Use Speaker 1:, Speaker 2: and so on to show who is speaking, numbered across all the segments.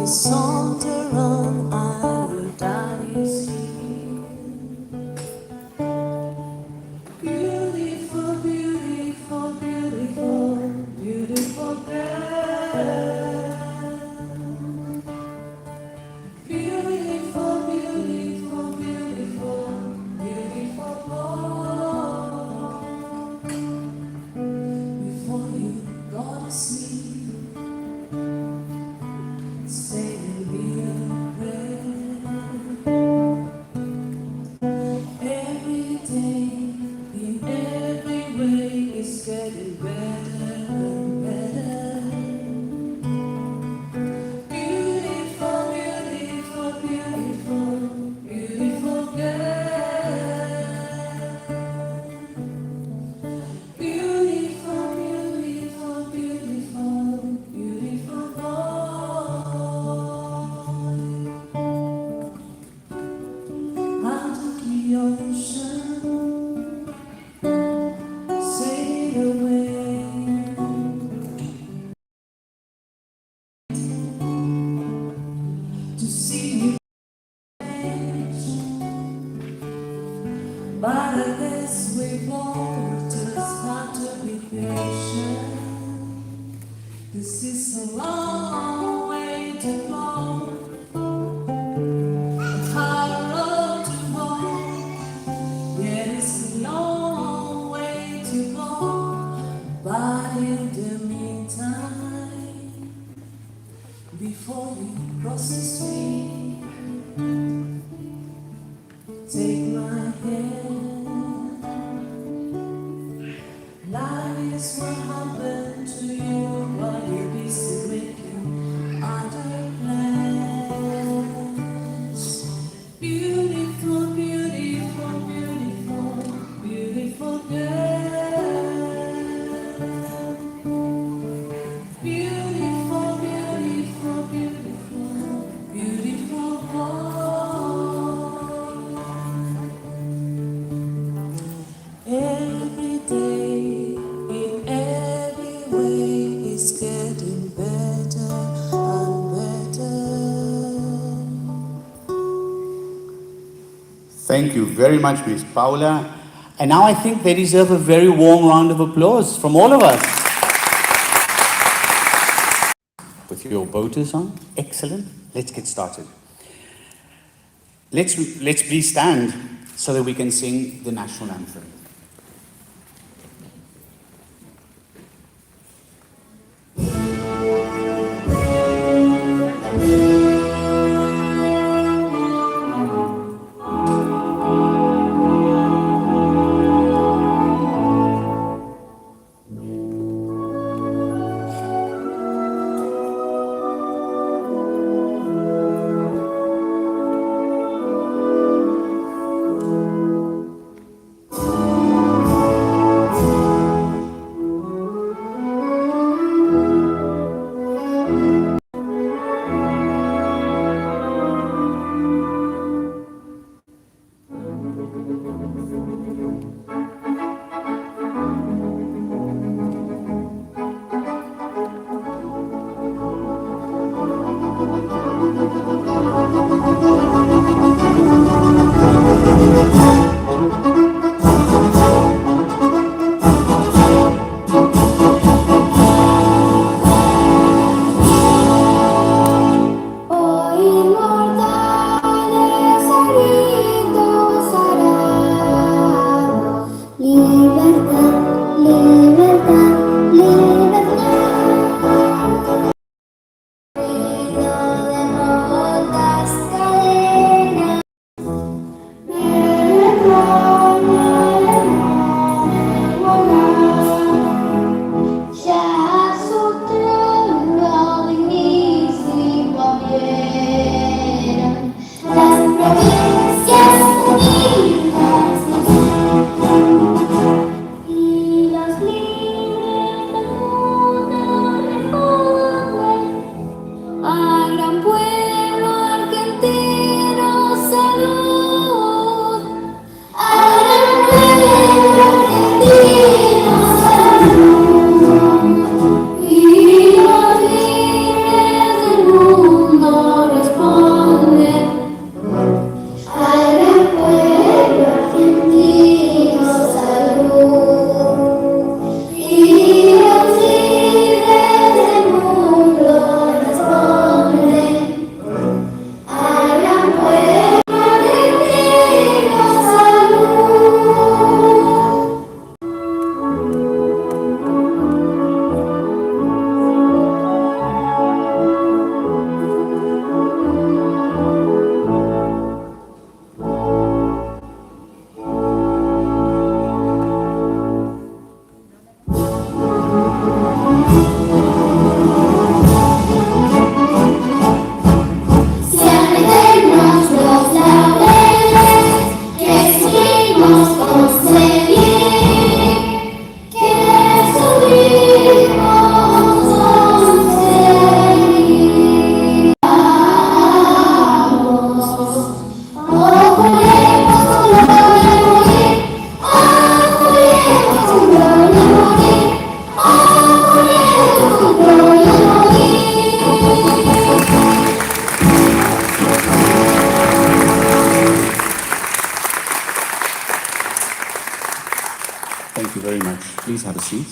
Speaker 1: saunter on, our God is here. Beautiful, beautiful, beautiful, beautiful girl. Beautiful, beautiful, beautiful, beautiful boy. Before you go to sleep, say a little prayer. Every day, in every way, it's getting better and better. Beautiful, beautiful, beautiful, beautiful girl. Beautiful, beautiful, beautiful, beautiful boy. Out of the ocean, sail away to see you change. But I guess we both just have to be patient. This is a long way to go, a hard road to walk. Yeah, it's a long way to go. But in the meantime, before we cross the street, take my hand. Life is what happened to you while you're busy making other plans. Beautiful, beautiful, beautiful, beautiful girl. Beautiful, beautiful, beautiful, beautiful boy. Every day, in every way, it's getting better and better.
Speaker 2: Thank you very much, Miss Paula. And now I think they deserve a very warm round of applause from all of us. With your voters on, excellent. Let's get started. Let's please stand so that we can sing the national anthem.
Speaker 3: mundo
Speaker 2: please have a seat.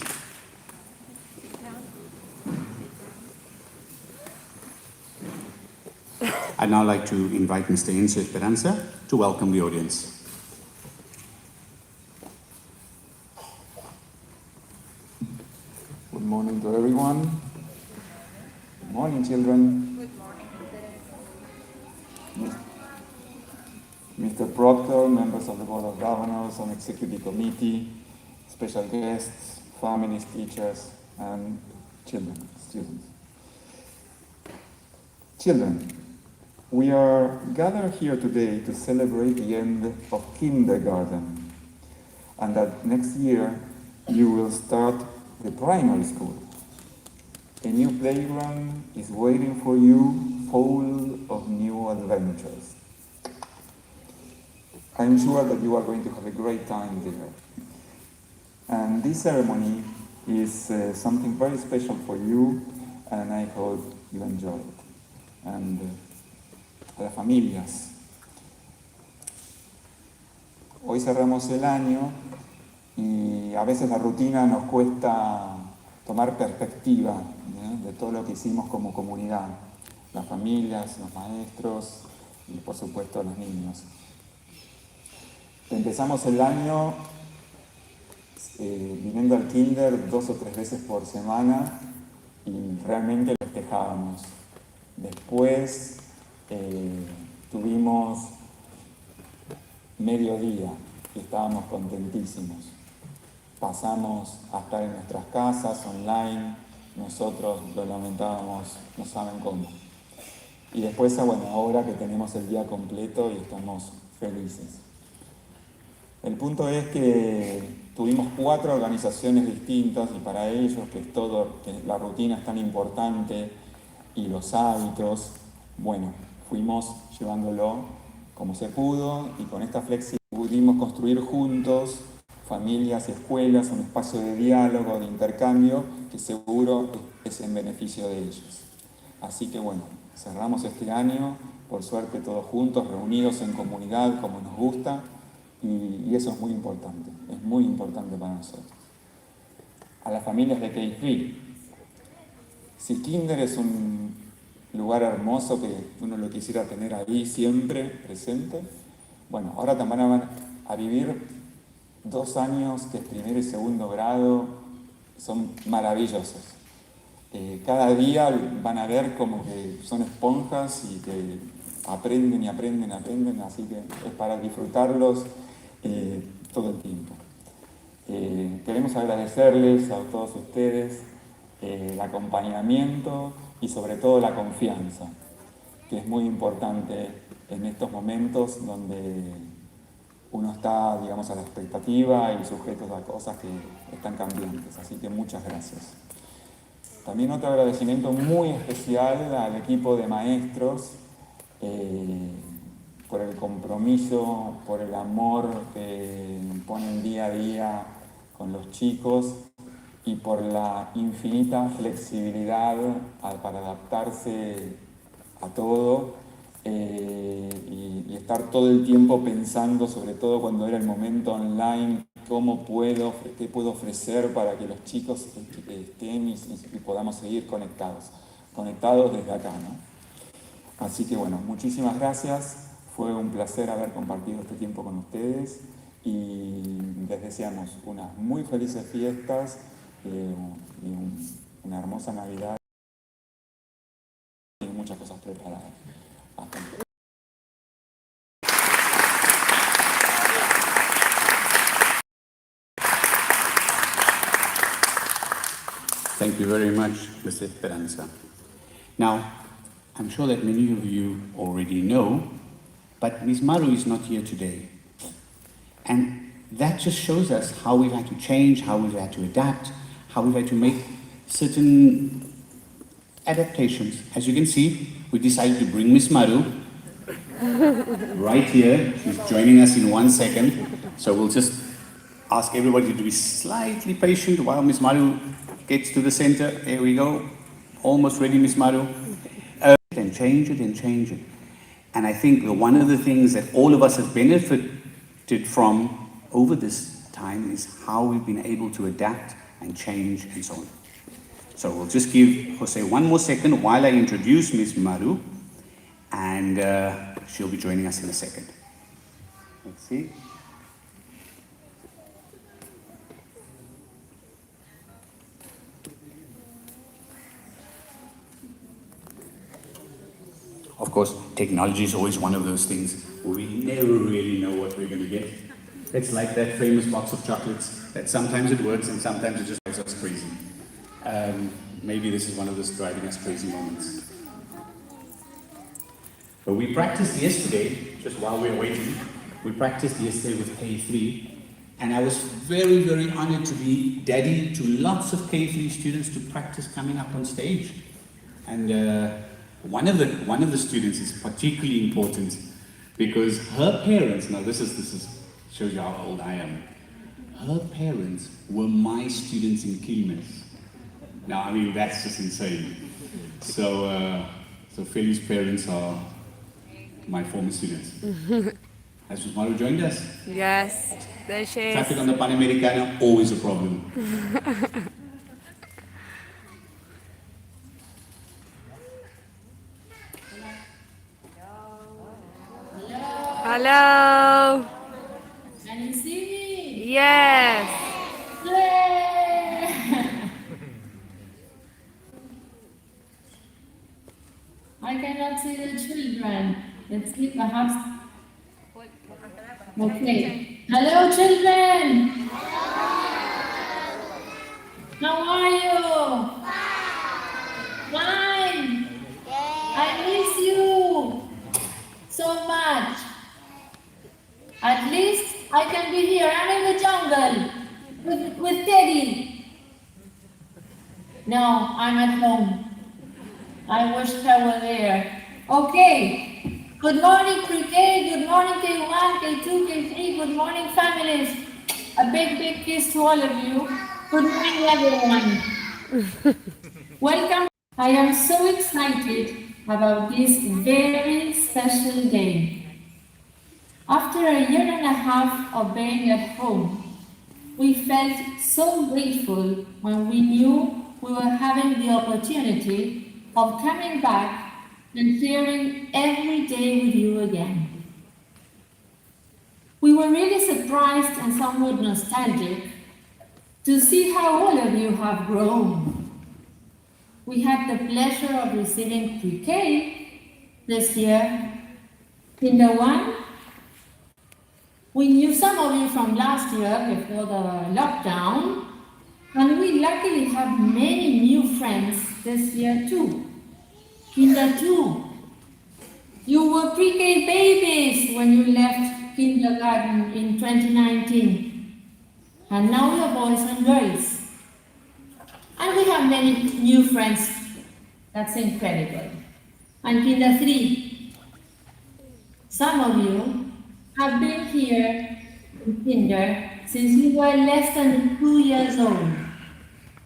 Speaker 2: I'd now like to invite Mr. Enzo Esperanza to welcome the audience.
Speaker 3: Good morning to everyone. Good morning, children.
Speaker 4: Good morning.
Speaker 3: Mr. Proctor, members of the Board of Governors and Executive Committee, special guests, families, teachers, and children, students. Children, we are gathered here today to celebrate the end of kindergarten, and that next year you will start the primary school. A new playground is waiting for you, full of new adventures. I'm sure that you are going to have a great time there. And this ceremony is something very special for you, and I hope you enjoy it. And a las familias. Hoy cerramos el año y a veces la rutina nos cuesta tomar perspectiva, ¿eh?, de todo lo que hicimos como comunidad, las familias, los maestros y por supuesto los niños. Empezamos el año viniendo al kinder 2 o 3 veces por semana y realmente festejábamos. Después tuvimos mediodía y estábamos contentísimos. Pasamos a estar en nuestras casas, online, nosotros lo lamentábamos, no saben cómo. Y después, bueno, ahora que tenemos el día completo y estamos felices. El punto es que tuvimos 4 organizaciones distintas y para ellos, que la rutina es tan importante y los hábitos, bueno, fuimos llevándolo como se pudo y con esta flexibilidad pudimos construir juntos, familias y escuelas, un espacio de diálogo, de intercambio, que seguro es en beneficio de ellos. Así que bueno, cerramos este año, por suerte todos juntos, reunidos en comunidad como nos gusta, y eso es muy importante para nosotros. A las familias de K3, si Kinder es un lugar hermoso que uno lo quisiera tener ahí siempre presente, bueno, ahora también van a vivir 2 años que es 1er y 2º grado, son maravillosos. Cada día van a ver como que son esponjas y que aprenden y aprenden, así que es para disfrutarlos todo el tiempo. Queremos agradecerles a todos ustedes el acompañamiento y sobre todo la confianza, que es muy importante en estos momentos donde uno está, digamos, a la expectativa y sujeto a cosas que están cambiantes. Así que muchas gracias. También otro agradecimiento muy especial al equipo de maestros por el compromiso, por el amor que ponen día a día con los chicos y por la infinita flexibilidad para adaptarse a todo y estar todo el tiempo pensando, sobre todo cuando era el momento online, qué puedo ofrecer para que los chicos estén y podamos seguir conectados desde acá, ¿no? Así que bueno, muchísimas gracias. Fue un placer haber compartido este tiempo con ustedes y les deseamos unas muy felices fiestas y una hermosa Navidad y muchas cosas preparadas. Hasta luego.
Speaker 2: Thank you very much, Mr. Esperanza. Now, I'm sure that many of you already know, but Ms. Maru is not here today. And that just shows us how we've had to change, how we've had to adapt, how we've had to make certain adaptations. As you can see, we decided to bring Ms. Maru right here. She's joining us in 1 second. So we'll just ask everybody to be slightly patient while Ms. Maru gets to the center. There we go. Almost ready, Ms. Maru. And change it. And I think one of the things that all of us have benefited from over this time is how we've been able to adapt and change and so on. So we'll just give Jose one more second while I introduce Ms. Maru, and she'll be joining us in a second. Let's see. Of course, technology is always one of those things where we never really know what we're going to get. It's like that famous box of chocolates, that sometimes it works and sometimes it just drives us crazy. Maybe this is one of those driving us crazy moments. But we practiced yesterday, just while we were waiting, we practiced yesterday with K3, and I was very, very honored to be daddy to lots of K3 students to practice coming up on stage. And one of the students is particularly important because her parents, now this shows you how old I am. Her parents were my students in Quilmes. Now, I mean, that's just insane. So Feli's parents are my former students. Has Ms. Maru joined us?
Speaker 4: Yes, there she is.
Speaker 2: Traffic on the Panamericana, always a problem.
Speaker 4: Hello.
Speaker 1: Can you see me?
Speaker 4: Yes.
Speaker 1: Yay! I cannot see the children. Let's see, perhaps. Okay. Hello, children. How are you? Fine. I miss you so much. At least I can be here. I'm in the jungle with Teddy. No, I'm at home. I wish I were there. Okay. Good morning, Pre-K. Good morning, K1, K2, K3. Good morning, families. A big, big kiss to all of you. Good morning, everyone. Welcome. I am so excited about this very special day. After a year and a half of being at home, we felt so grateful when we knew we were having the opportunity of coming back and sharing every day with you again. We were really surprised and somewhat nostalgic to see how all of you have grown. We had the pleasure of receiving Pre-K this year. In the one, we knew some of you from last year before the lockdown, and we luckily have many new friends this year too. Kinder 2, you were Pre-K babies when you left kindergarten in 2019, and now you're boys and girls. And we have many new friends. That's incredible. And Kinder 3, some of you have been here in kinder since you were less than 2 years old.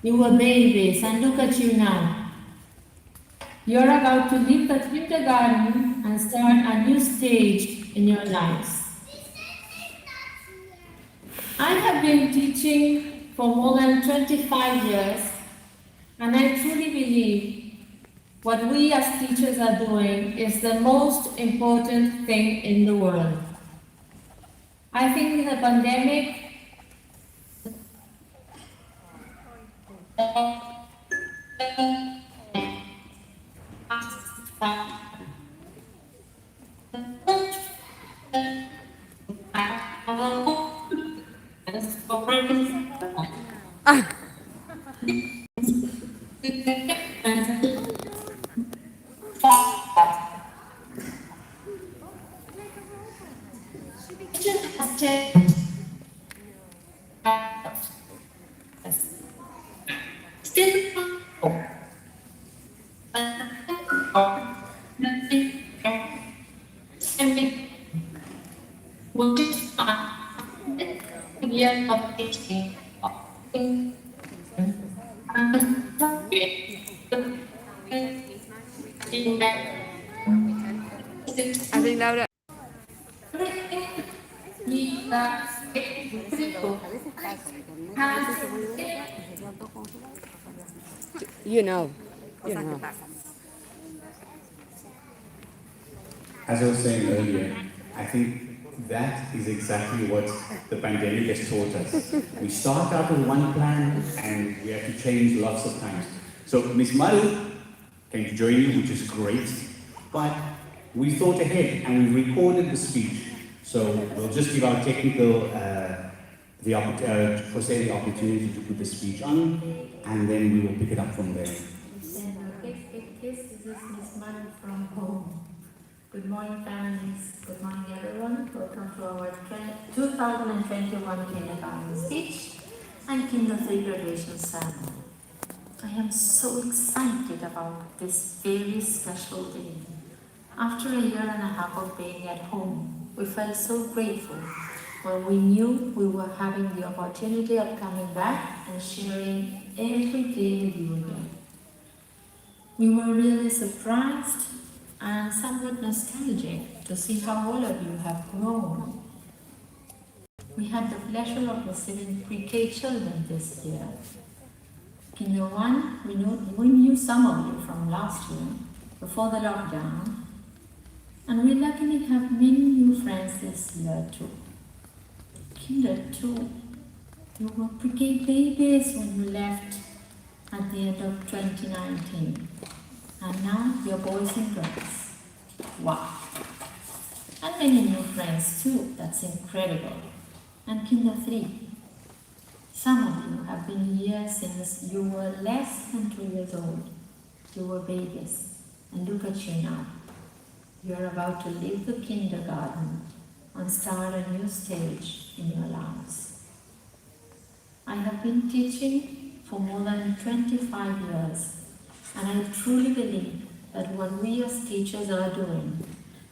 Speaker 1: You were babies, and look at you now. You're about to leave the kindergarten and start a new stage in your lives. I have been teaching for more than 25 years, and I truly believe what we as teachers are doing is the most important thing in the world. I think the pandemic
Speaker 4: I think Laura. You know. You know.
Speaker 2: As I was saying earlier, I think that is exactly what the pandemic has taught us. We start out with one plan and we have to change lots of times. So Miss Maru came to join you, which is great, but we thought ahead and we recorded the speech. So we'll just give our technical Jose the opportunity to put the speech on, and then we will pick it up from there.
Speaker 1: This is Miss Maru from home. Good morning, families. Good morning, everyone. Welcome to our 2021 kindergarten speech and Kinder 3 graduation ceremony. I am so excited about this very special day. After a year and a half of being at home, we felt so grateful when we knew we were having the opportunity of coming back and sharing every day with you again. We were really surprised and somewhat nostalgic to see how all of you have grown. We had the pleasure of receiving pre-K children this year. Kinder 1, we knew some of you from last year, before the lockdown, and we luckily have many new friends this year too. Kinder 2, you were pre-K babies when you left at the end of 2019. And now you're boys and girls. Wow. And many new friends too. That's incredible. And Kinder 3. Some of you have been here since you were less than 2 years old. You were babies. And look at you now. You're about to leave the kindergarten and start a new stage in your lives. I have been teaching for more than 25 years. And I truly believe that what we as teachers are doing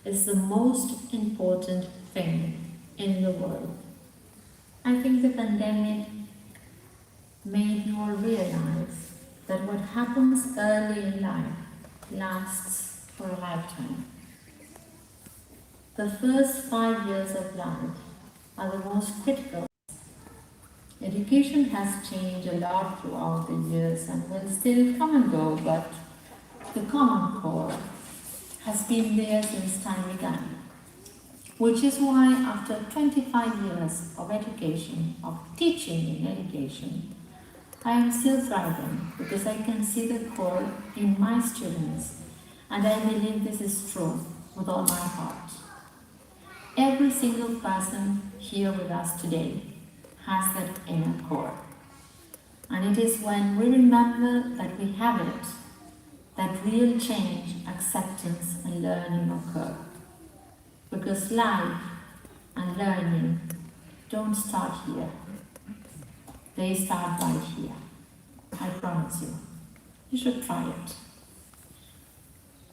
Speaker 1: is the most important thing in the world. I think the pandemic made you all realize that what happens early in life lasts for a lifetime. The first 5 years of life are the most critical. Education has changed a lot throughout the years and will still come and go, but the common core has been there since time began. Which is why after 25 years of education, of teaching in education, I am still thriving because I can see the core in my students, and I believe this is true with all my heart. Every single person here with us today has that inner core. And it is when we remember that we have it, that real change, acceptance and learning occur. Because life and learning don't start here. They start right here. I promise you. You should try it.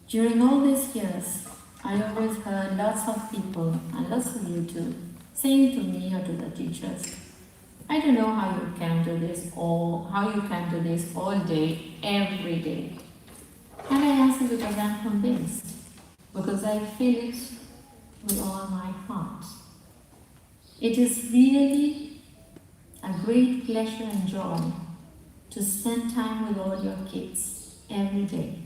Speaker 1: During all these years, I always heard lots of people, and lots of you too, saying to me or to the teachers, I don't know how you can do this all day, every day. And I answer because I'm convinced, because I feel it with all my heart. It is really a great pleasure and joy to spend time with all your kids every day.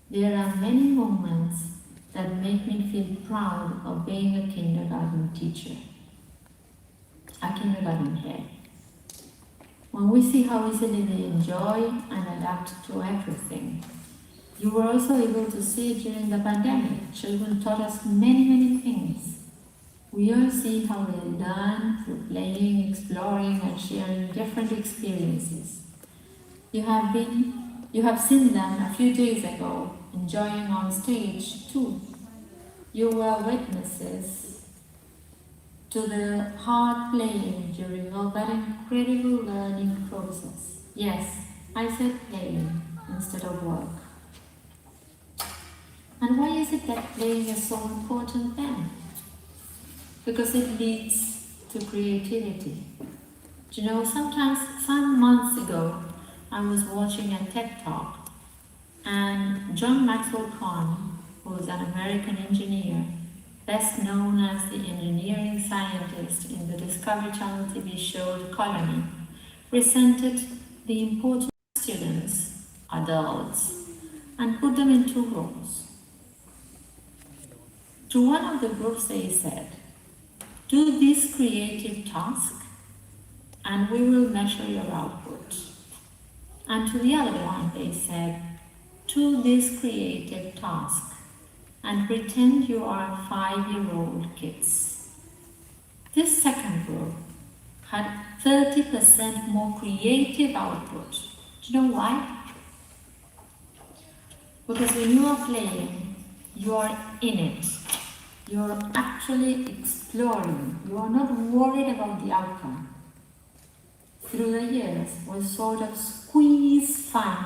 Speaker 1: There are many moments that make me feel proud of being a kindergarten teacher. A kindergarten head. When we see how easily they enjoy and adapt to everything. You were also able to see during the pandemic, children taught us many, many things. We all see how they learn through playing, exploring, and sharing different experiences. You have seen them a few days ago, enjoying on stage too. You were witnesses to the hard playing during all that incredible learning process. Yes, I said playing instead of work. And why is it that playing is so important then? Because it leads to creativity. Do you know, some months ago, I was watching a TED Talk, and John Maxwell Cohn, who is an American engineer, best known as the engineering scientist in the Discovery Channel TV show The Colony, presented the important students, adults, and put them in two roles. To one of the groups they said, do this creative task and we will measure your output. And to the other one they said, do this creative task and pretend you are 5-year-old kids. This second group had 30% more creative output. Do you know why? Because when you are playing, you are in it. You are actually exploring. You are not worried about the outcome. Through the years, we sort of squeeze fun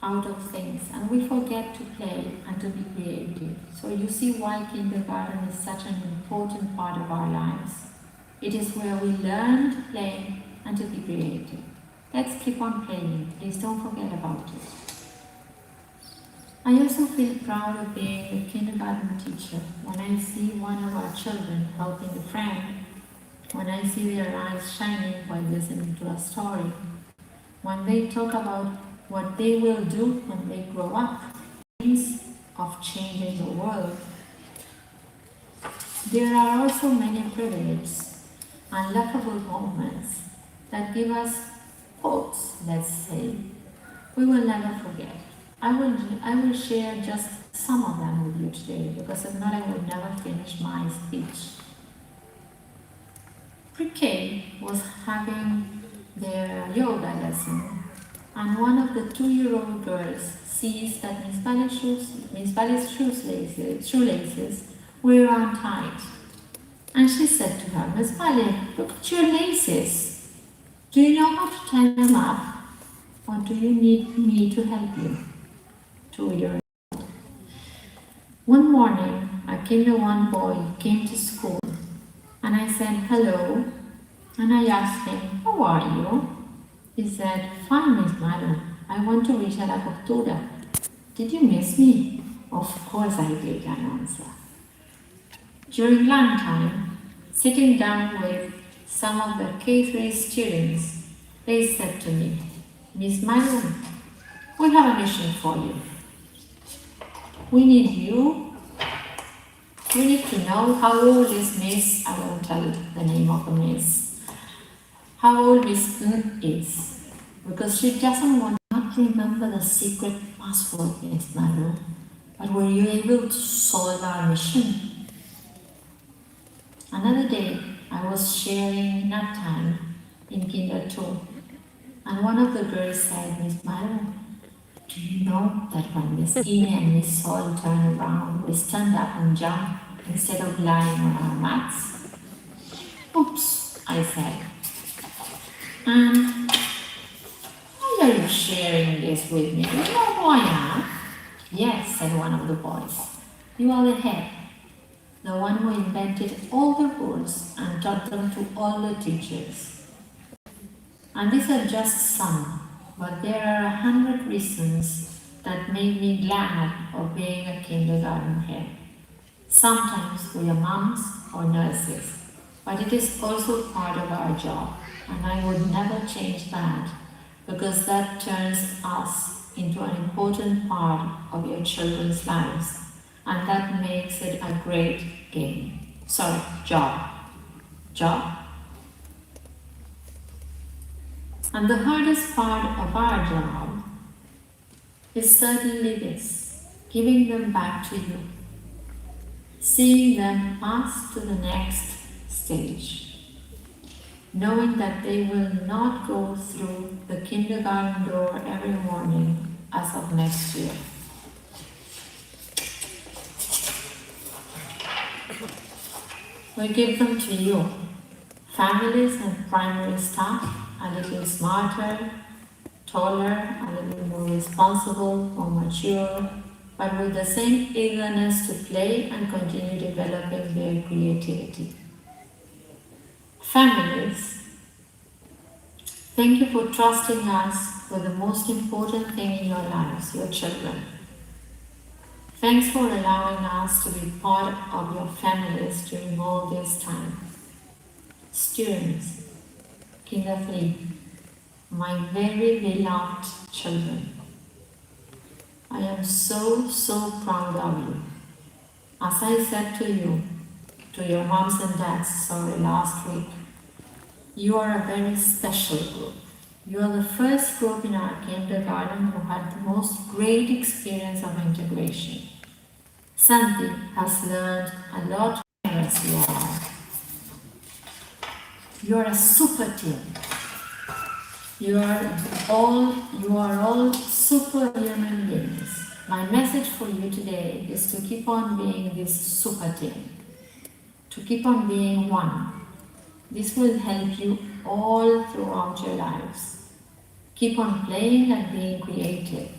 Speaker 1: out of things and we forget to play and to be creative. So you see why kindergarten is such an important part of our lives. It is where we learn to play and to be creative. Let's keep on playing. Please don't forget about it. I also feel proud of being a kindergarten teacher when I see one of our children helping a friend, when I see their eyes shining while listening to a story, when they talk about what they will do when they grow up, dreams of changing the world. There are also many privileges and laughable moments that give us hopes, let's say, we will never forget. I will share just some of them with you today, because if not I will never finish my speech. Pre-K was having their yoga lesson, and one of the 2-year-old girls sees that Miss Ballet's shoelaces were untied. And she said to her, Miss Ballet, look at your laces. Do you know how to tie them up? Or do you need me to help you? 2-year-old. One morning, a Kinder 1 boy came to school, and I said, hello, and I asked him, how are you? He said, fine, Miss Madam. I want to reach a la costura. Did you miss me? Of course I did, I answered. During lunchtime, sitting down with some of the K3 students, they said to me, Miss Madam, we have a mission for you. We need to know how old is Miss, I won't tell the name of the Miss, how old Miss is, because she doesn't want to remember the secret password, Miss Madam. But were you able to solve our mission? Another day, I was sharing nap time in Kinder 2, and one of the girls said, Miss Madam, do you know that when Miss Ine and Miss Sol turn around, we stand up and jump instead of lying on our mats? Oops, I said. And why are you sharing this with me? Do you know who I am? Yes, said one of the boys. You are the head, the one who invented all the rules and taught them to all the teachers. And these are just some, but there are 100 reasons that make me glad of being a kindergarten head. Sometimes we are moms or nurses, but it is also part of our job, and I would never change that, because that turns us into an important part of your children's lives, and that makes it a great job. And the hardest part of our job is certainly this, giving them back to you, seeing them pass to the next stage, knowing that they will not go through the kindergarten door every morning as of next year. We give them to you, families and primary staff, a little smarter, taller, a little more responsible, more mature, but with the same eagerness to play and continue developing their creativity. Families, thank you for trusting us with the most important thing in your lives, your children. Thanks for allowing us to be part of your families during all this time. Students, Kinderfleet, my very beloved children, I am so proud of you. As I said to you, to your moms and dads, last week, you are a very special group. You are the first group in our kindergarten who had the most great experience of integration. Santi has learned a lot as you are. You are a super team. You are all superhuman beings. My message for you today is to keep on being this super team, to keep on being one. This will help you all throughout your lives. Keep on playing and being creative.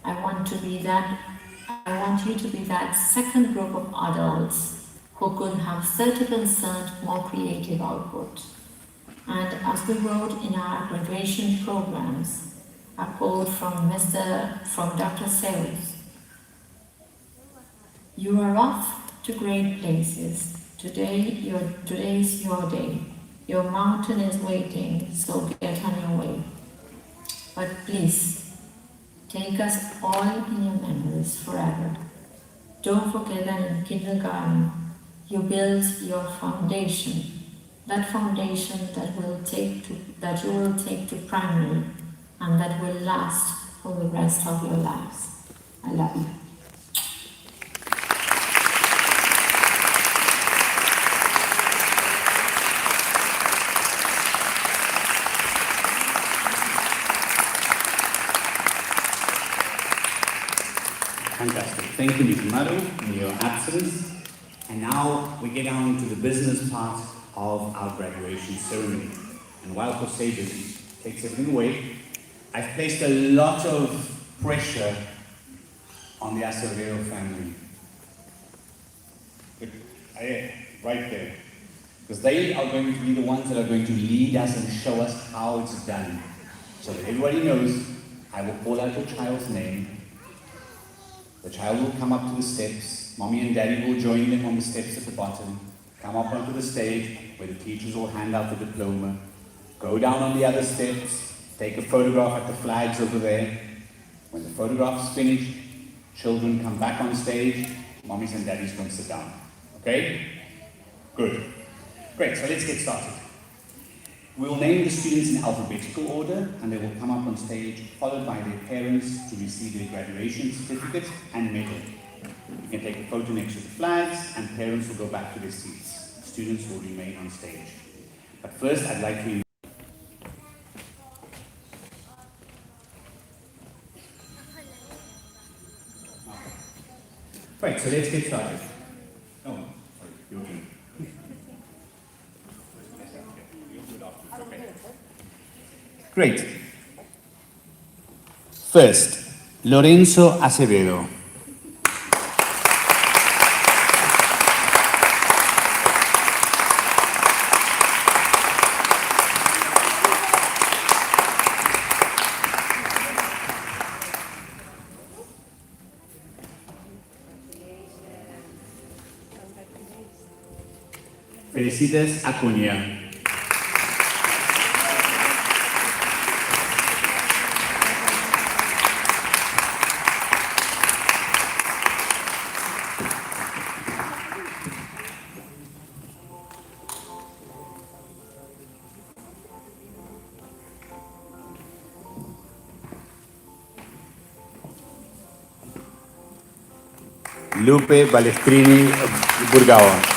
Speaker 1: I want you to be that second group of adults who could have 30% more creative output. And as we wrote in our graduation programs, a quote from Dr. Seuss, you are off to great places. Today is your day. Your mountain is waiting, so get on your way. But please, take us all in your memories forever. Don't forget that in kindergarten, you build your foundation. That foundation that you will take to primary and that will last for the rest of your lives. I love you.
Speaker 2: Fantastic. Thank you, Ms. Maru, in your absence. And now we get on to the business part of our graduation ceremony. And while Jose just takes everything away, I've placed a lot of pressure on the Acevedo family. Right there. Because they are going to be the ones that are going to lead us and show us how it's done. So that everybody knows, I will call out your child's name. The child will come up to the steps. Mommy and Daddy will join them on the steps at the bottom. Come up onto the stage where the teachers will hand out the diploma. Go down on the other steps. Take a photograph at the flags over there. When the photograph's finished, children come back on stage. Mommies and Daddies can sit down. Okay? Good. Great, so let's get started. We will name the students in alphabetical order, and they will come up on stage, followed by their parents to receive their graduation certificate and medal. You can take a photo next to the flags, and parents will go back to their seats. Students will remain on stage. But first, I'd like to... Right, so let's get started. Oh, sorry, your turn. Great. First, Lorenzo Acevedo. Felicitas Acuña. Lupe Balestrini Burgao.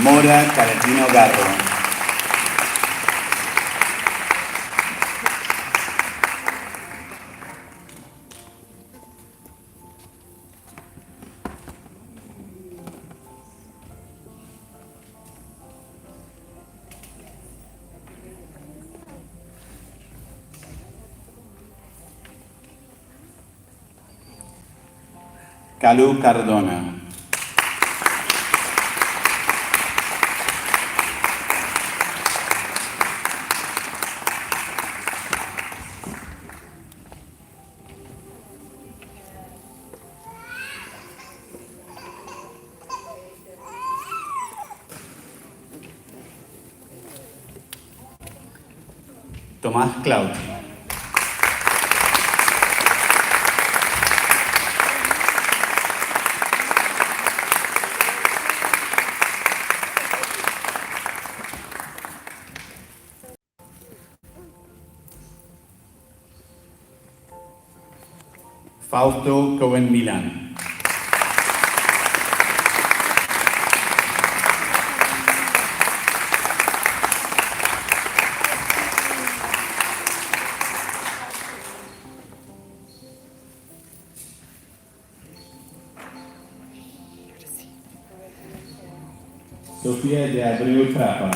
Speaker 2: Mora Caratino Garro. Calu Cardona. Tomás Clout. Fausto Cohen Milan. Sofía de Abreu Trapa.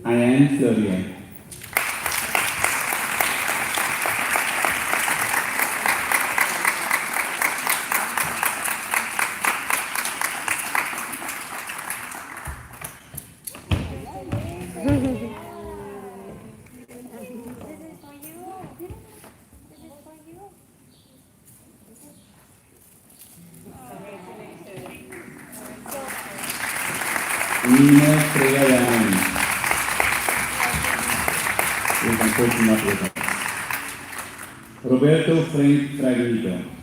Speaker 2: Ayan Florian. Nina Fregayan. Roberto Frank Fraguito.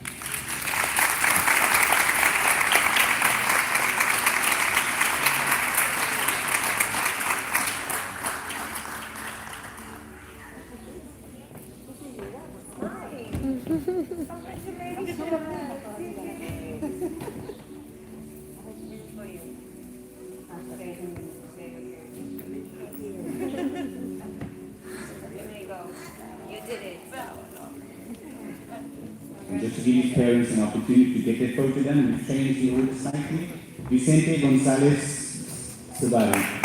Speaker 2: And just to give his parents an opportunity to get their photo done, we've changed the order slightly. Vicente González Sabari.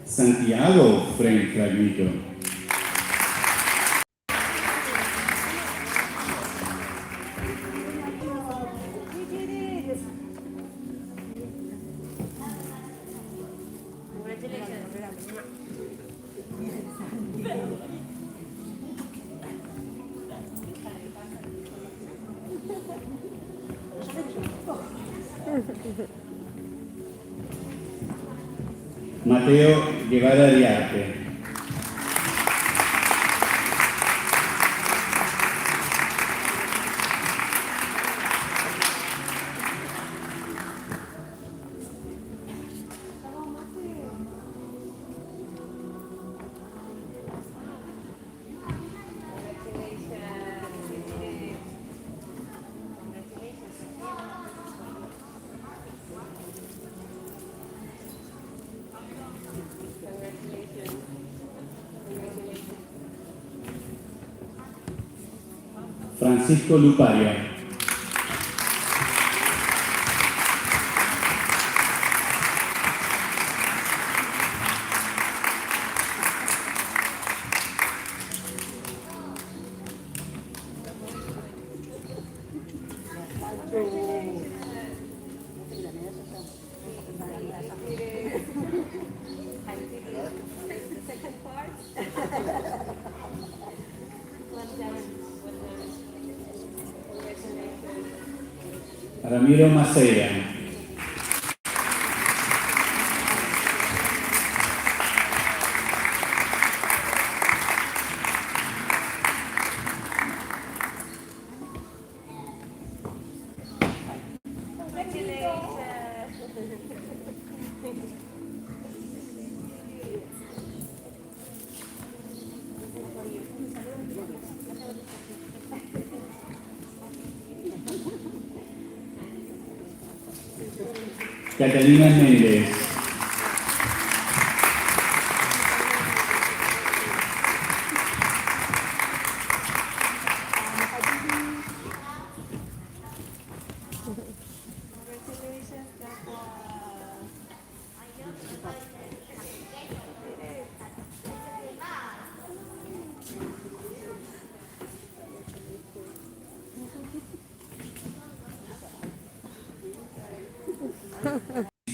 Speaker 2: Santiago Frank Fraguito. Mateo Guevara Diarte. Francisco Luparia. Ramiro Maceira. Catalina Méndez.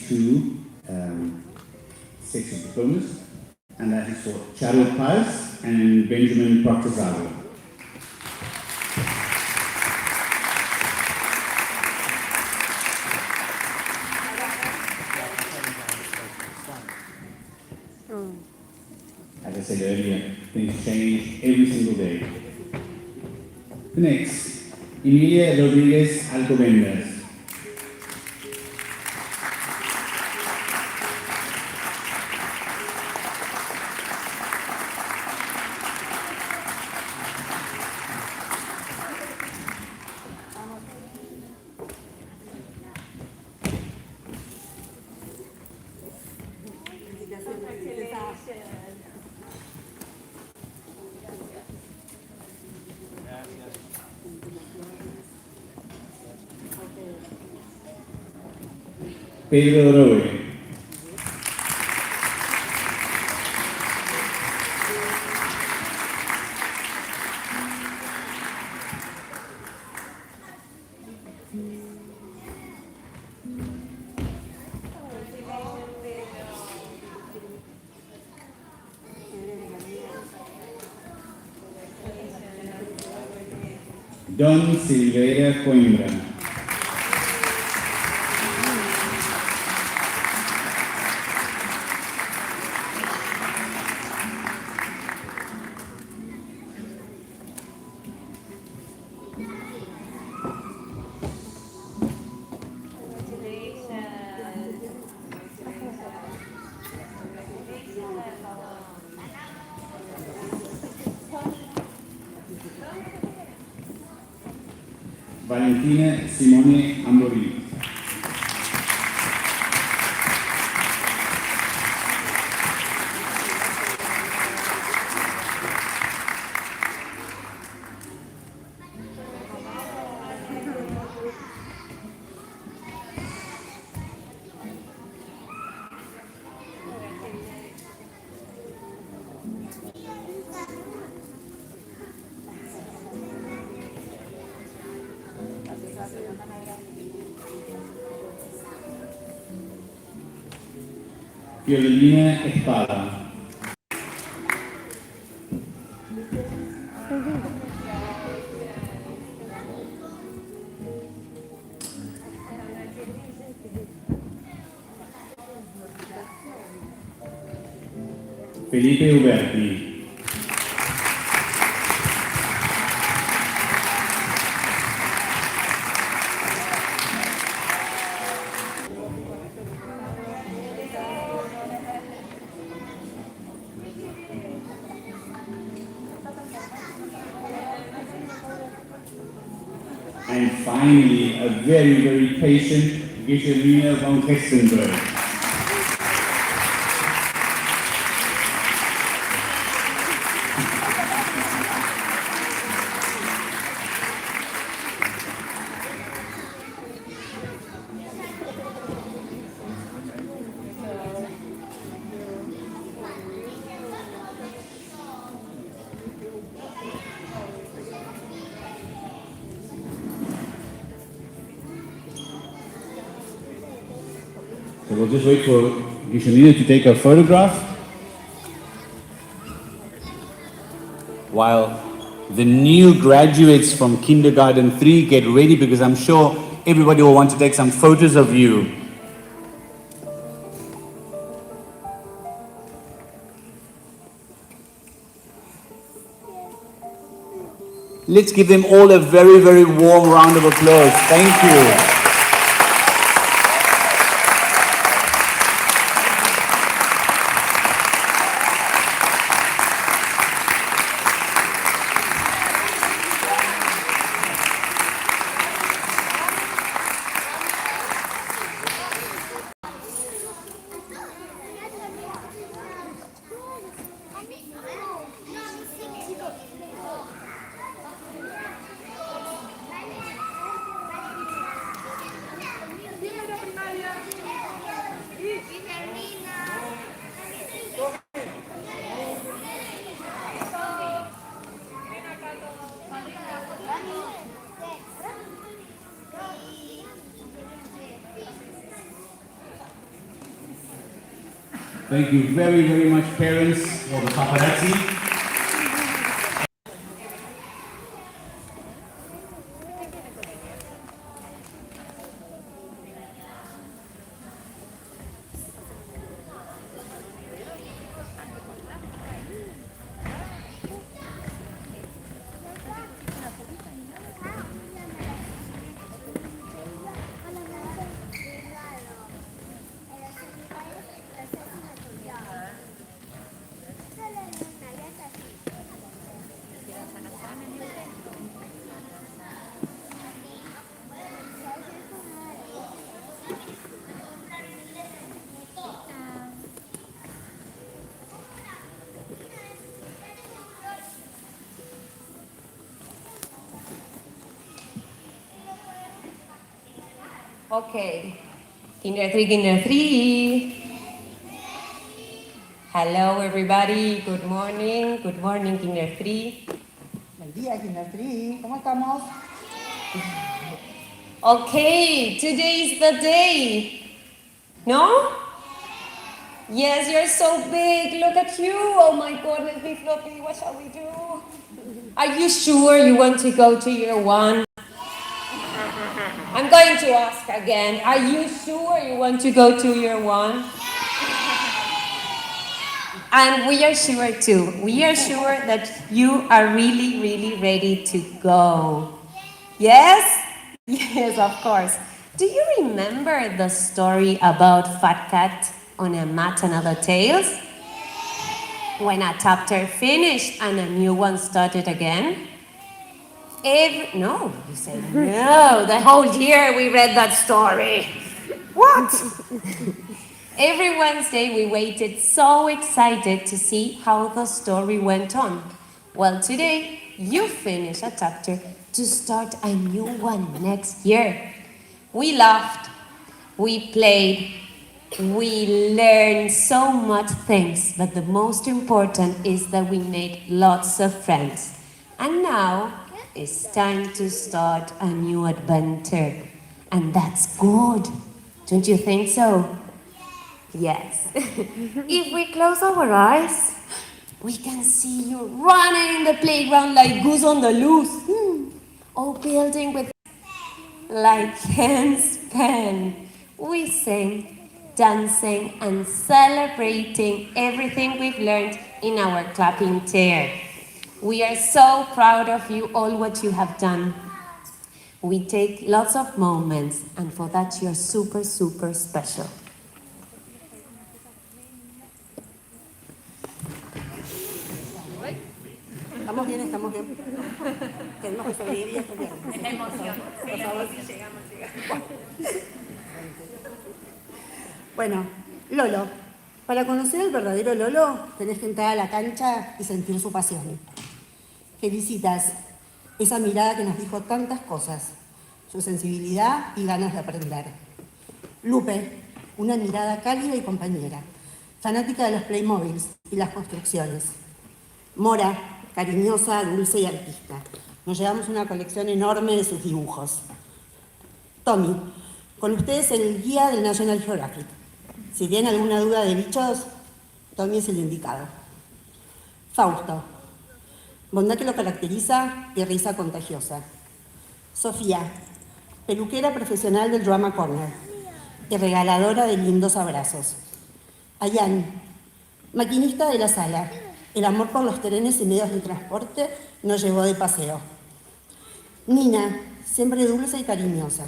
Speaker 2: Two sets of diplomas, and that is for Charo Paz and Benjamin Proctorzago. As I said earlier, things change every single day. The next, Emilia Rodriguez Alcobendas. Pedro Roe. Don Silveira Coimbra. Valentina Simone Ambori. Violina Espada. Felipe Uberti. And finally, a very, very patient Geshelina von Kestenberg. So we'll just wait for Geshelina to take a photograph while the new graduates from kindergarten 3 get ready, because I'm sure everybody will want to take some photos of you. Let's give them all a very, very warm round of applause. Thank you. Thank you very, very much, parents, for the paparazzi.
Speaker 5: Okay, Kinder 3, Kinder 3. Hello everybody, good morning, Kinder 3.
Speaker 6: Buen día, Kinder 3. ¿Cómo estamos?
Speaker 5: Okay, today is the day. No? Yes, you're so big, look at you. Oh my goodness, big floppy, what shall we do? Are you sure you want to go to year 1? I'm going to ask again, are you sure you want to go to year 1? And we are sure too. We are sure that you are really, really ready to go. Yes? Yes, of course. Do you remember the story about Fat Cat on a Mat and Other Tales? When a chapter finished and a new one started again? No, you say no. The whole year we read that story. What? Every Wednesday we waited so excited to see how the story went on. Well, today you finish a chapter to start a new one next year. We laughed, we played, we learned so much things, but the most important is that we made lots of friends. And now it's time to start a new adventure. And that's good. Don't you think so? Yes. If we close our eyes, we can see you running in the playground like goose on the loose. Or building with like handstand. We sing, dancing, and celebrating everything we've learned in our clapping chair. We are so proud of you, all what you have done. We take lots of moments, and for that you're super, super special.
Speaker 6: Estamos bien, estamos bien. Tenemos que sobrevivir y estudiar.
Speaker 4: Es la emoción.
Speaker 6: Por favor.
Speaker 4: Llegamos.
Speaker 6: Bueno, Lolo. Para conocer al verdadero Lolo, tenés que entrar a la cancha y sentir su pasión. Felicitas esa mirada que nos dijo tantas cosas, su sensibilidad y ganas de aprender. Lupe, una mirada cálida y compañera, fanática de los Playmobiles y las construcciones. Mora, cariñosa, dulce y artista. Nos llevamos una colección enorme de sus dibujos. Tommy, con ustedes el guía del National Geographic. Si tienen alguna duda de bichos, Tommy es el indicado. Fausto, bondad que lo caracteriza y risa contagiosa. Sofía, peluquera profesional del Drama Corner y regaladora de lindos abrazos. Ayán, maquinista de la sala. El amor por los trenes y medios de transporte nos llevó de paseo. Nina, siempre dulce y cariñosa.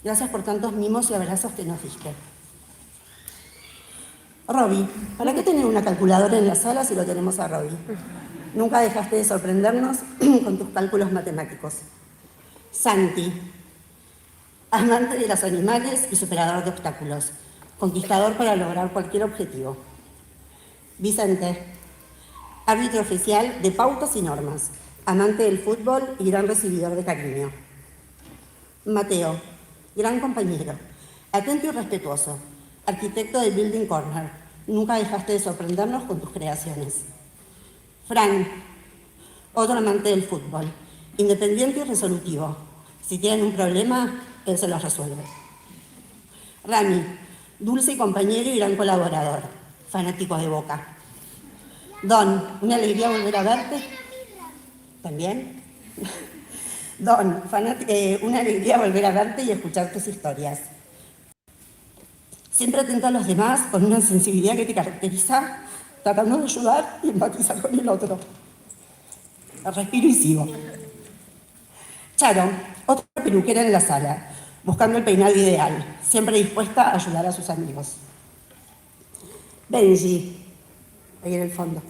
Speaker 6: Gracias por tantos mimos y abrazos que nos diste. Robbie, ¿para qué tener una calculadora en la sala si lo tenemos a Robbie? Nunca dejaste de sorprendernos con tus cálculos matemáticos. Santi, amante de los animales y superador de obstáculos, conquistador para lograr cualquier objetivo. Vicente, árbitro oficial de pautas y normas, amante del fútbol y gran recibidor de cariño. Mateo, gran compañero, atento y respetuoso, arquitecto de Building Corner, nunca dejaste de sorprendernos con tus creaciones. Frank, otro amante del fútbol, independiente y resolutivo. Si tienen un problema, él se los resuelve. Rami, dulce compañero y gran colaborador. fanático de Boca. Don, una alegría volver a verte. ¿También? Don, una alegría volver a verte y escuchar tus historias. Siempre atento a los demás, con una sensibilidad que te caracteriza, tratando de ayudar y empatizar con el otro. Respiro y sigo. Charo, otra peluquera en la sala, buscando el peinado ideal, siempre dispuesta a ayudar a sus amigos. Benji, ahí en el fondo.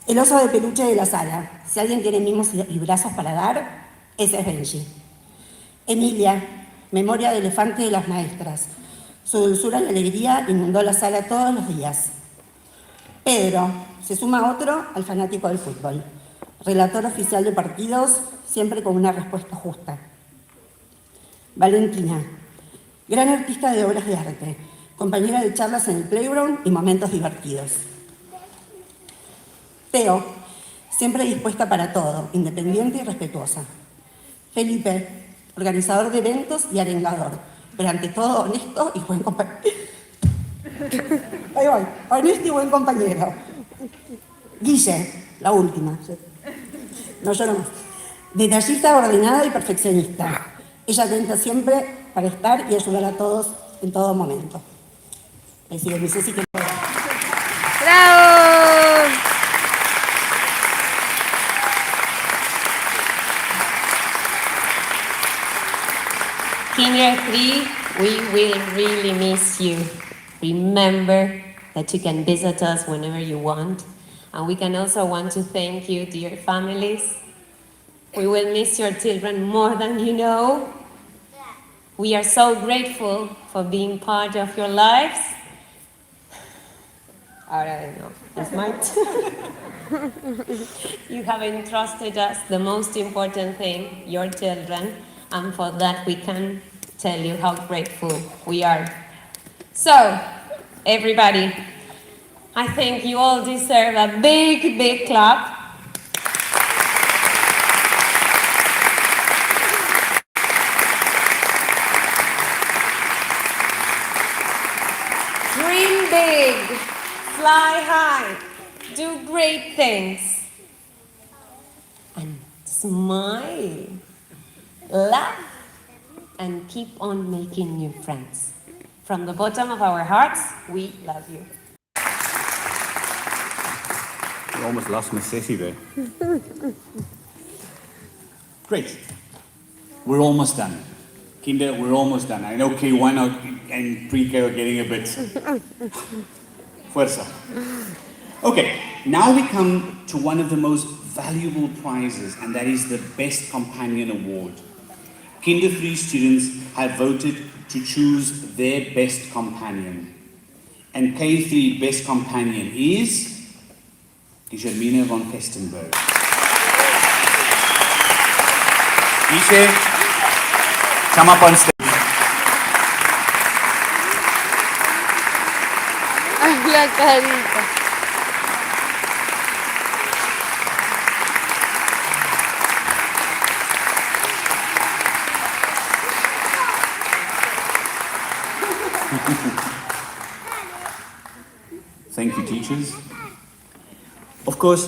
Speaker 6: El oso de peluche de la sala. Si alguien tiene mimos y brazos para dar, ese es Benji. Emilia, memoria de elefante de las maestras. Su dulzura y alegría inundó la sala todos los días. Pedro, se suma otro al fanático del fútbol. Relator oficial de partidos, siempre con una respuesta justa. Valentina, gran artista de obras de arte, compañera de charlas en el playground y momentos divertidos. Teo, siempre dispuesta para todo, independiente y respetuosa. Felipe, organizador de eventos y arengador, pero ante todo honesto y buen compañero. Ahí voy, honesto y buen compañero. Guille, la última. No lloro más. Detallista, ordenada y perfeccionista. Ella atenta siempre para estar y ayudar a todos en todo momento. Ahí sigue mi Ceci que...
Speaker 4: ¡Bravo!
Speaker 5: Kinder 3, we will really miss you. Remember that you can visit us whenever you want. And we can also want to thank you, dear families. We will miss your children more than you know. We are so grateful for being part of your lives. Ahora no, it's my turn. You have entrusted us the most important thing, your children, and for that we can tell you how grateful we are. So, everybody, I think you all deserve a big, big clap. Dream big, fly high, do great things, and smile, laugh, and keep on making new friends. From the bottom of our hearts, we love you.
Speaker 2: I almost lost my Ceci there. Great. We're almost done. Kinder, we're almost done. I know K1 and pre-K are getting a bit... Fuerza. Okay, now we come to one of the most valuable prizes, and that is the Best Companion Award. Kinder 3 students have voted to choose their best companion. And K3 Best Companion is Guillermina von Kestenberg. Guille, come up on stage.
Speaker 4: Ay, la carita.
Speaker 2: Thank you, teachers. Of course,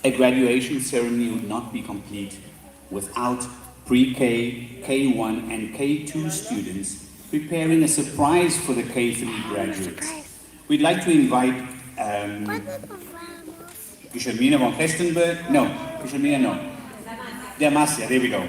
Speaker 2: a graduation ceremony would not be complete without pre-K, K1 and K2 students preparing a surprise for the K3 graduates. We'd like to invite Guillermina von Kestenberg, no, Guillermina no, Damasia, there we go.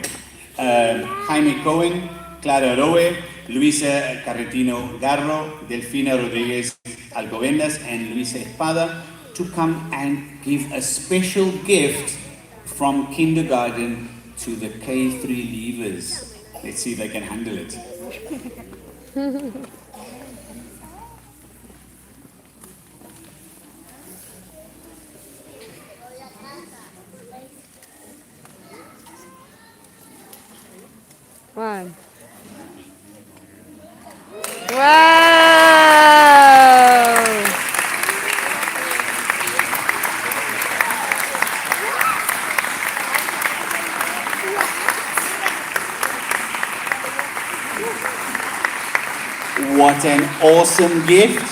Speaker 2: Jaime Cohen, Clara Roe, Luisa Carretino Garro, Delfina Rodriguez Alcobendas and Luisa Espada to come and give a special gift from kindergarten to the K3 leavers. Let's see if they can handle it.
Speaker 4: One. Wow!
Speaker 2: What an awesome gift.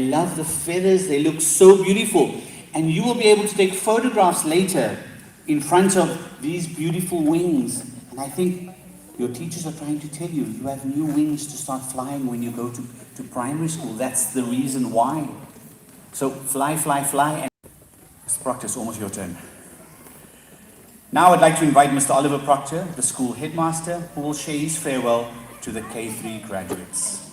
Speaker 2: love the feathers, they look so beautiful. And you will be able to take photographs later in front of these beautiful wings. And I think your teachers are trying to tell you, you have new wings to start flying when you go to primary school. That's the reason why. So fly, fly, fly. And Mr. Proctor, it's almost your turn. Now I'd like to invite Mr. Oliver Proctor, the school headmaster, who will share his farewell to the K3 graduates.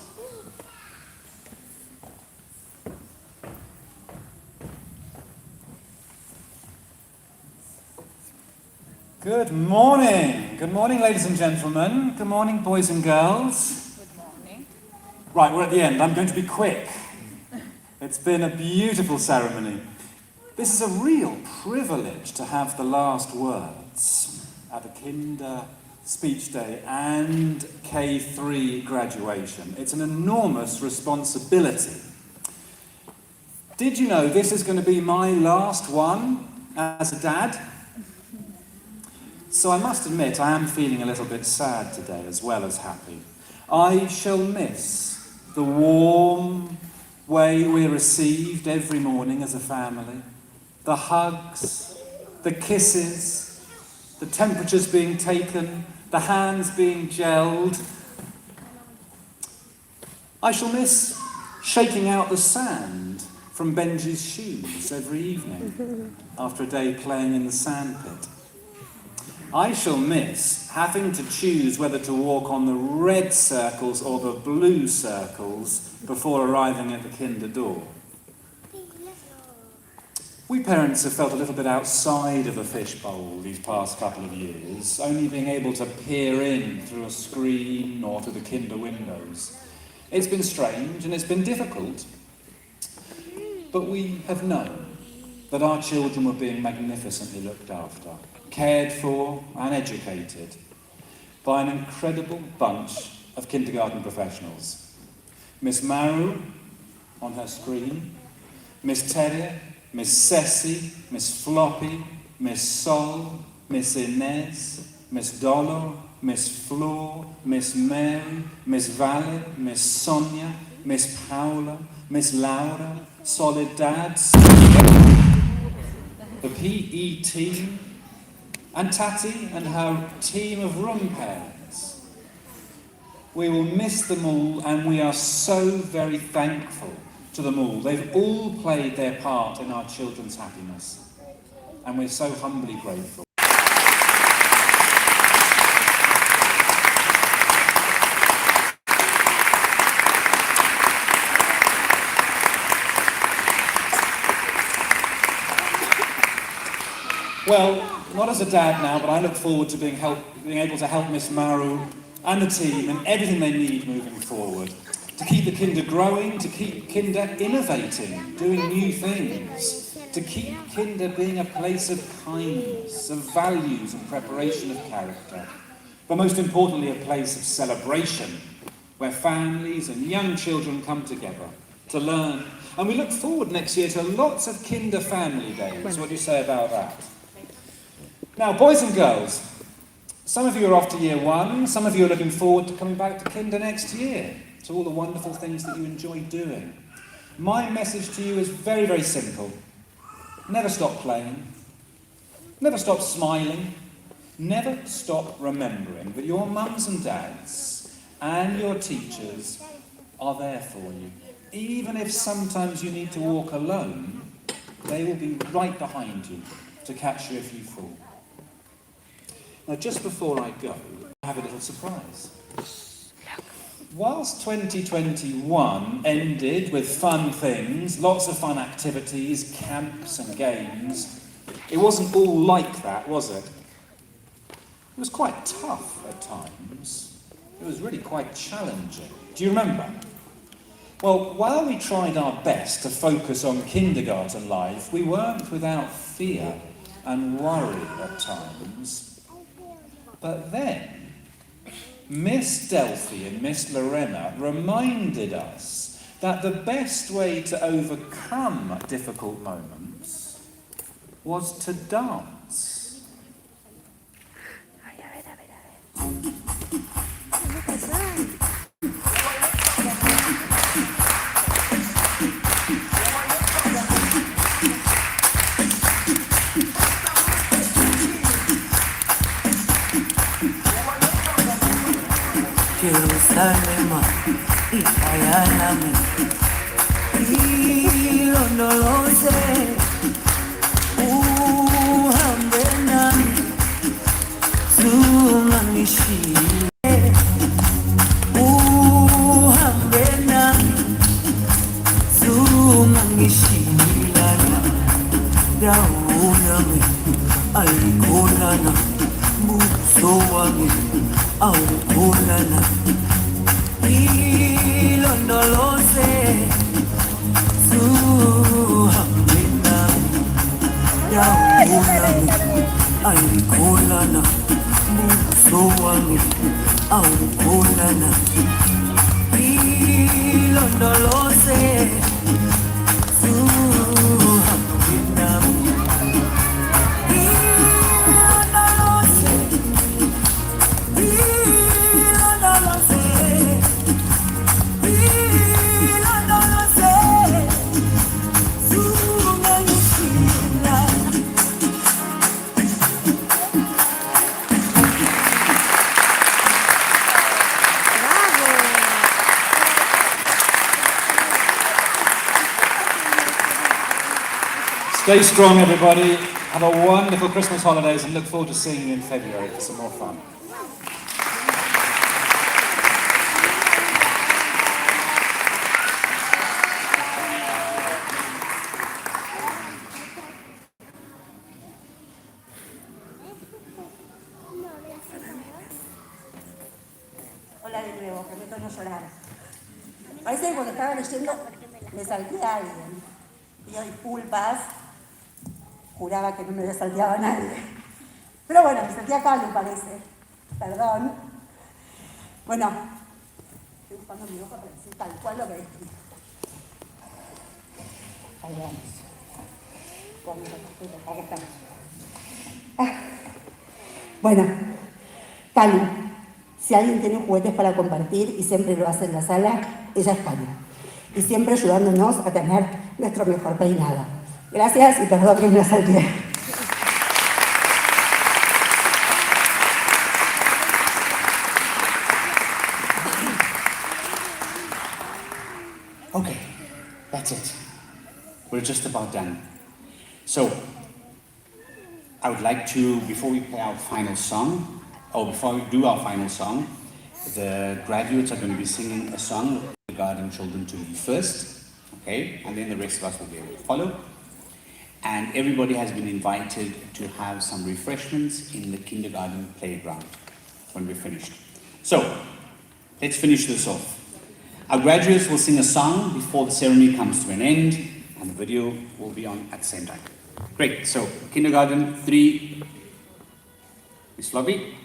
Speaker 7: Good morning. Good morning, ladies and gentlemen. Good morning, boys and girls.
Speaker 8: Good morning.
Speaker 7: Right, we're at the end. I'm going to be quick. It's been a beautiful ceremony. This is a real privilege to have the last words at the Kinder Speech Day and K3 graduation. It's an enormous responsibility. Did you know this is going to be my last one as a dad? So I must admit, I am feeling a little bit sad today as well as happy. I shall miss the warm way we're received every morning as a family, the hugs, the kisses, the temperatures being taken, the hands being gelled. I shall miss shaking out the sand from Benji's shoes every evening after a day playing in the sandpit. I shall miss having to choose whether to walk on the red circles or the blue circles before arriving at the kinder door. We parents have felt a little bit outside of the fishbowl these past couple of years, only being able to peer in through a screen or through the kinder windows. It's been strange and it's been difficult, but we have known that our children were being magnificently looked after, cared for and educated by an incredible bunch of kindergarten professionals. Miss Maru on her screen, Miss Terry, Miss Ceci, Miss Floppy, Miss Sol, Miss Inez, Miss Dollar, Miss Flor, Miss Mary, Miss Vale, Miss Sonia, Miss Paula, Miss Laura, Soledad, the PE team, and Tati and her team of room parents. We will miss them all, and we are so very thankful to them all. They've all played their part in our children's happiness, and we're so humbly grateful. Well, not as a dad now, but I look forward to being able to help Miss Maru and the team and everything they need moving forward. To keep the kinder growing, to keep kinder innovating, doing new things, to keep kinder being a place of kindness, of values and preparation of character. But most importantly, a place of celebration, where families and young children come together to learn. And we look forward next year to lots of kinder family days. What do you say about that? Now, boys and girls, some of you are off to year one, some of you are looking forward to coming back to kinder next year, to all the wonderful things that you enjoy doing. My message to you is very, very simple. Never stop playing. Never stop smiling. Never stop remembering that your mums and dads and your teachers are there for you. Even if sometimes you need to walk alone, they will be right behind you to catch you if you fall. Now, just before I go, I have a little surprise. Whilst 2021 ended with fun things, lots of fun activities, camps and games, it wasn't all like that, was it? It was quite tough at times. It was really quite challenging. Do you remember? Well, while we tried our best to focus on kindergarten life, we weren't without fear and worry at times. But then, Miss Delphi and Miss Lorena reminded us that the best way to overcome difficult moments was to dance.
Speaker 8: Jerusalema ikayalami ilondoloze uhambe nami zungangishile uhambe nami zungangishilana dawo yami ayikholana buso wami awukholana ilondoloze zuhambe nami dawo yami ayikholana buso wami awukholana ilondoloze zuhambe nami
Speaker 7: Stay strong, everybody. Have a wonderful Christmas holidays and look forward to seeing you in February for some more fun.
Speaker 6: Hola de nuevo, prometo no llorar. Parece que cuando estaba leyendo me salté a alguien. Pido disculpas, juraba que no me había salteado a nadie. Pero bueno, me salté a Carlos, parece. Perdón. Bueno, estoy buscando mi hoja para decir tal cual lo que escribí. Ahí vamos. Acá estamos. Bueno, Calu, si alguien tiene juguetes para compartir y siempre lo hace en la sala, ella es Calu. Y siempre ayudándonos a tener nuestro mejor peinado. Gracias y perdón que me la salté.
Speaker 2: Okay, that's it. We're just about done. So, I would like to, before we play our final song, or before we do our final song, the graduates are going to be singing a song for the garden children to lead first, okay? And then the rest of us will be able to follow. And everybody has been invited to have some refreshments in the kindergarten playground when we're finished. So, let's finish this off. Our graduates will sing a song before the ceremony comes to an end, and the video will be on at the same time. Great, so kindergarten 3, Miss Lobby.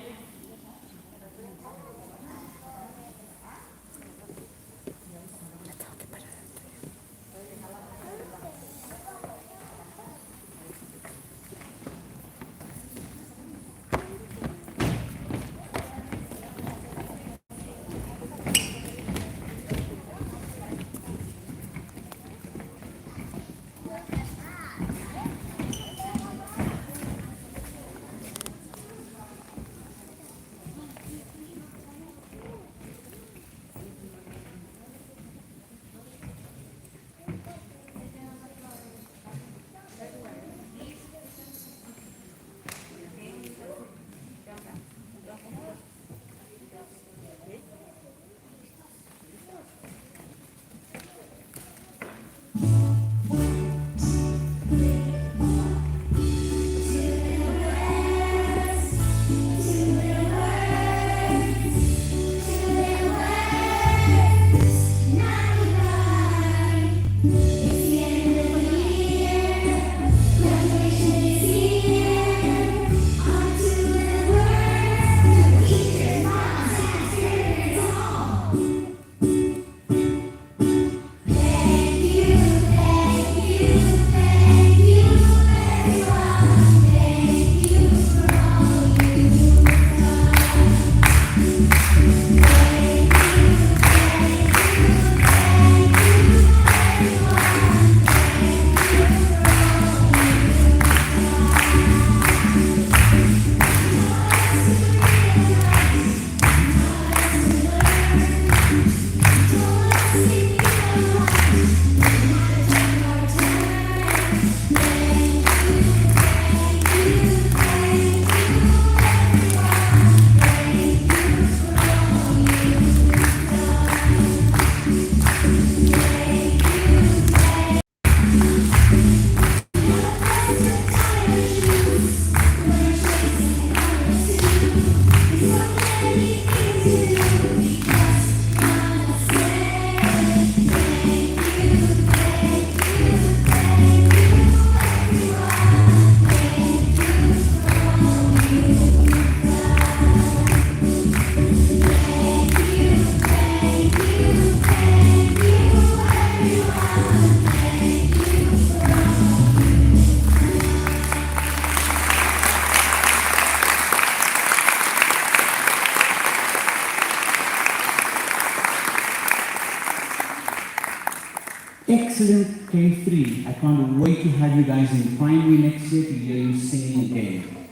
Speaker 2: excellent K3. I can't wait to have you guys in primary next year to hear you singing again.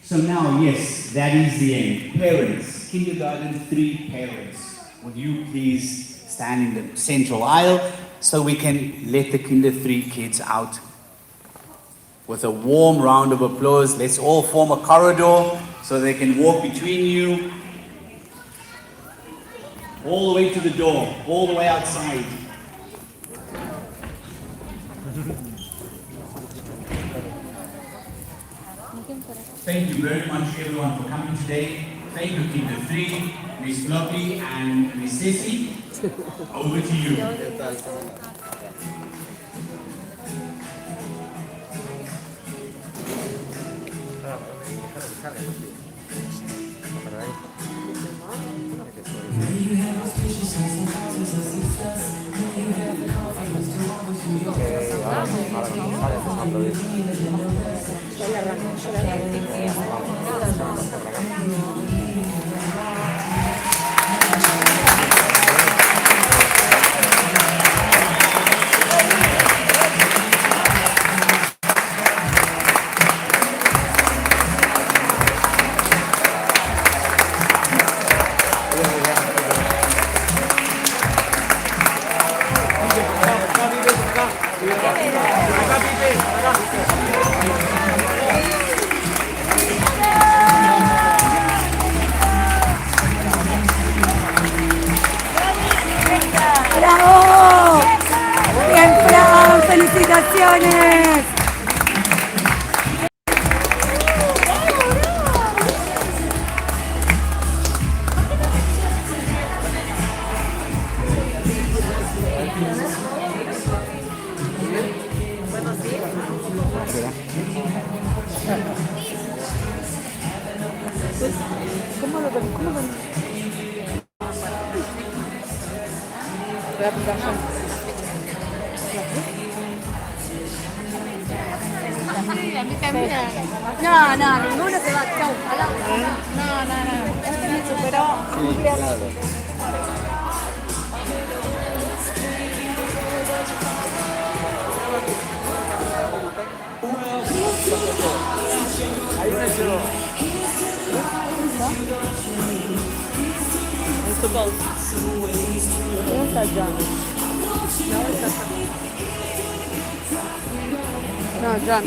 Speaker 2: So now, yes, that is the end. Parents, kindergarten 3 parents, would you please stand in the central aisle so we can let the kinder 3 kids out with a warm round of applause. Let's all form a corridor so they can walk between you all the way to the door, all the way outside. Thank you very much everyone for coming today. Thank you Kinder 3, Miss Floppy and Miss Ceci. Over to you.
Speaker 6: ¡Bravo! ¡Bien, Fran! ¡Felicitaciones! No, no, ninguno se va. Chau. No. Este me superó. ¿Dónde está John? No, John.